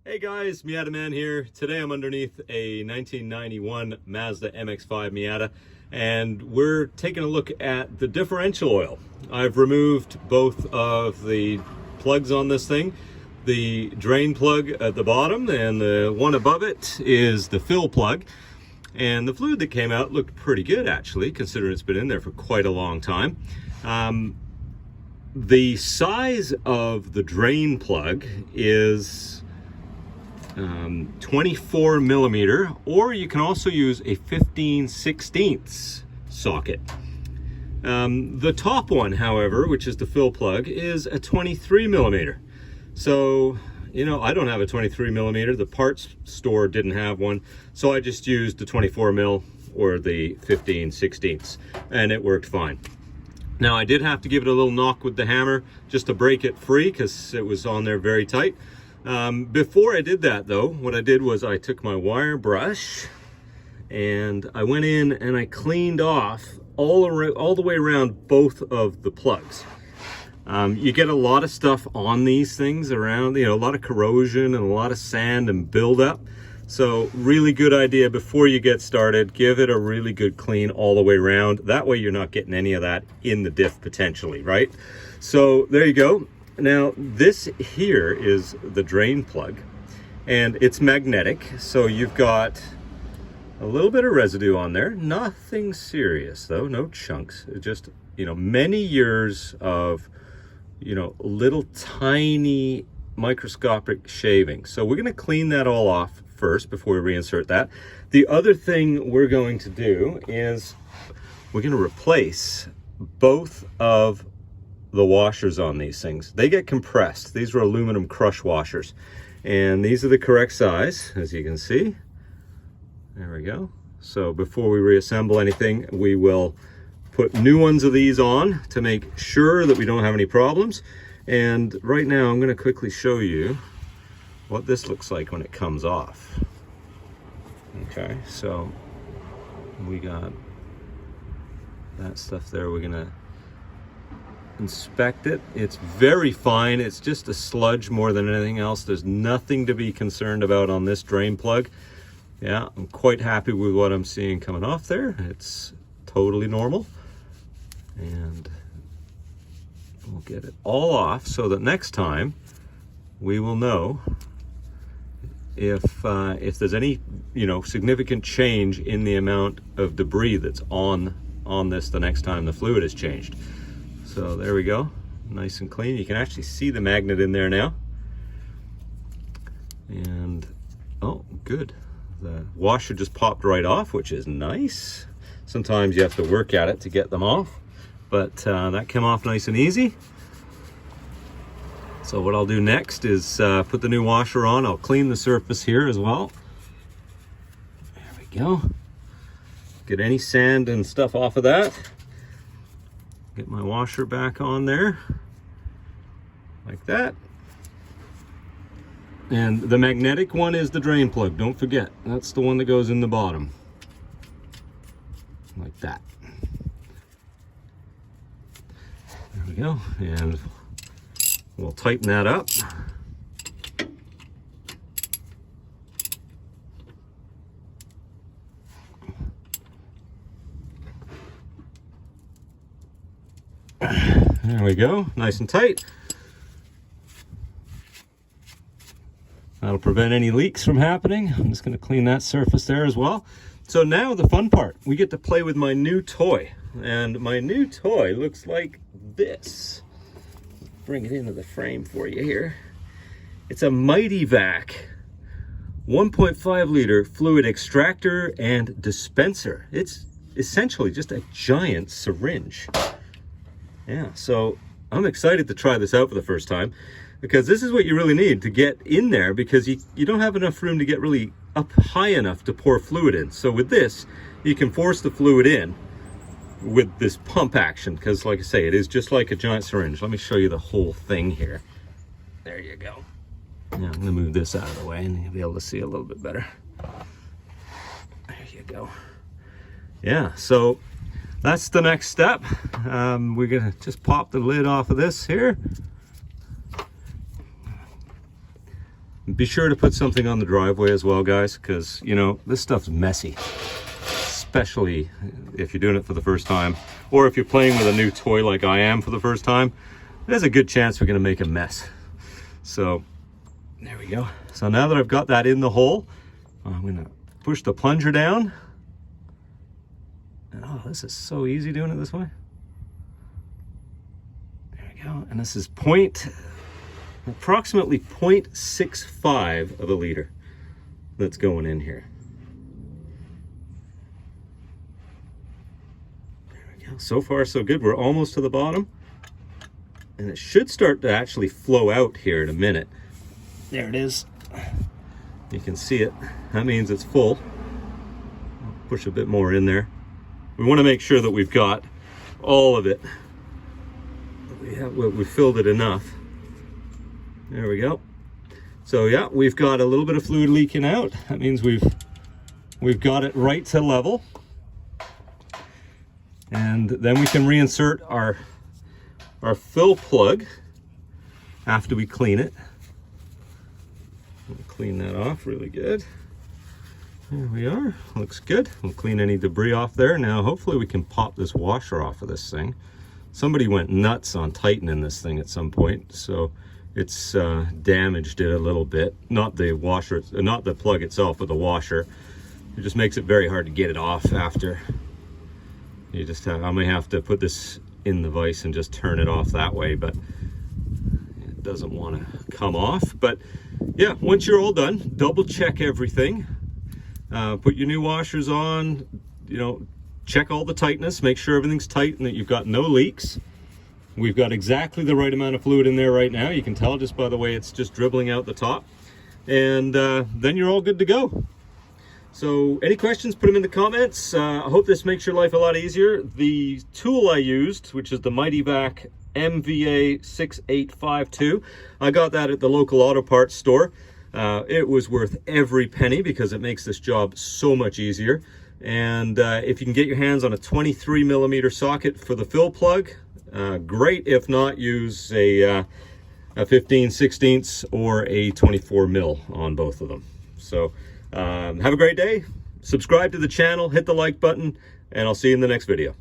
Hey guys, Miata Man here. Today I'm underneath a 1991 Mazda MX-5 Miata and we're taking a look at the differential oil. I've removed both of the plugs on this thing. The drain plug at the bottom and the one above it is the fill plug. And the fluid that came out looked pretty good actually, considering it's been in there for quite a long time. The size of the drain plug is 24 millimeter, or you can also use a 15/16 socket. The top one, however, which is the fill plug, is a 23 millimeter. So, you know, I don't have a 23 millimeter. The parts store didn't have one. So I just used the 24 mil or the 15/16, and it worked fine. Now I did have to give it a little knock with the hammer just to break it free because it was on there very tight. Before I did that though, what I did was I took my wire brush and I went in and I cleaned off all the way around both of the plugs. You get a lot of stuff on these things around, you know, a lot of corrosion and a lot of sand and buildup. So really good idea before you get started, give it a really good clean all the way around. That way you're not getting any of that in the diff potentially, right? So there you go. Now this here is the drain plug and it's magnetic, so you've got a little bit of residue on there. Nothing serious though, no chunks. It's just, you know, many years of, you know, little tiny microscopic shaving. So we're going to clean that all off first before we reinsert that. The other thing we're going to do is we're going to replace both of the washers on these things. They get compressed. These are aluminum crush washers and these are the correct size, as you can see. There we go. So before we reassemble anything, we will put new ones of these on to make sure that we don't have any problems. And right now I'm going to quickly show you what this looks like when it comes off. Okay, so we got that stuff there. We're gonna inspect it. It's very fine. It's just a sludge more than anything else. There's nothing to be concerned about on this drain plug. Yeah, I'm quite happy with what I'm seeing coming off there. It's totally normal. And we'll get it all off so that next time we will know if there's any, you know, significant change in the amount of debris that's on this the next time the fluid is changed. So there we go, nice and clean. You can actually see the magnet in there now. And oh, good. The washer just popped right off, which is nice. Sometimes you have to work at it to get them off, but that came off nice and easy. So what I'll do next is put the new washer on. I'll clean the surface here as well. There we go. Get any sand and stuff off of that. Get my washer back on there, like that. And the magnetic one is the drain plug, don't forget. That's the one that goes in the bottom, like that. There we go, and we'll tighten that up. There we go, nice and tight. That'll prevent any leaks from happening. I'm just going to clean that surface there as well. So now the fun part, we get to play with my new toy. And my new toy looks like this. Bring it into the frame for you here. It's a Mighty Vac 1.5 liter fluid extractor and dispenser. It's essentially just a giant syringe. Yeah, so I'm excited to try this out for the first time because this is what you really need to get in there, because you don't have enough room to get really up high enough to pour fluid in. So with this, you can force the fluid in with this pump action, because like I say, it is just like a giant syringe. Let me show you the whole thing here. There you go. Now I'm gonna move this out of the way and you'll be able to see a little bit better. There you go. Yeah, so that's the next step. We're gonna just pop the lid off of this here. Be sure to put something on the driveway as well, guys, because, you know, this stuff's messy, especially if you're doing it for the first time, or if you're playing with a new toy like I am for the first time. There's a good chance we're going to make a mess. So there we go. So now that I've got that in the hole, I'm going to push the plunger down. And oh, this is so easy doing it this way. There we go. And this is approximately 0.65 of a liter that's going in here. There we go. So far so good. We're almost to the bottom, and it should start to actually flow out here in a minute. There it is. You can see it. That means it's full. I'll push a bit more in there. We want to make sure that we've got all of it. We filled it enough. There we go. So yeah, we've got a little bit of fluid leaking out. That means we've got it right to level. And then we can reinsert our fill plug after we clean it. We'll clean that off really good. There we are. Looks good. We'll clean any debris off there. Now hopefully we can pop this washer off of this thing. Somebody went nuts on tightening this thing at some point, so it's damaged it a little bit. Not the washer, not the plug itself, but the washer. It just makes it very hard to get it off after. You just have, I may have to put this in the vise and just turn it off that way, but it doesn't want to come off. But yeah, once you're all done, double check everything. Put your new washers on, you know, check all the tightness, make sure everything's tight and that you've got no leaks. We've got exactly the right amount of fluid in there right now. You can tell just by the way it's just dribbling out the top. And then you're all good to go. So any questions, put them in the comments. I hope this makes your life a lot easier. The tool I used, which is the Mighty Vac MVA6852, I got that at the local auto parts store. It was worth every penny because it makes this job so much easier. And if you can get your hands on a 23mm socket for the fill plug, great. If not, use a 15/16 or a 24mm on both of them. So have a great day. Subscribe to the channel, hit the like button, and I'll see you in the next video.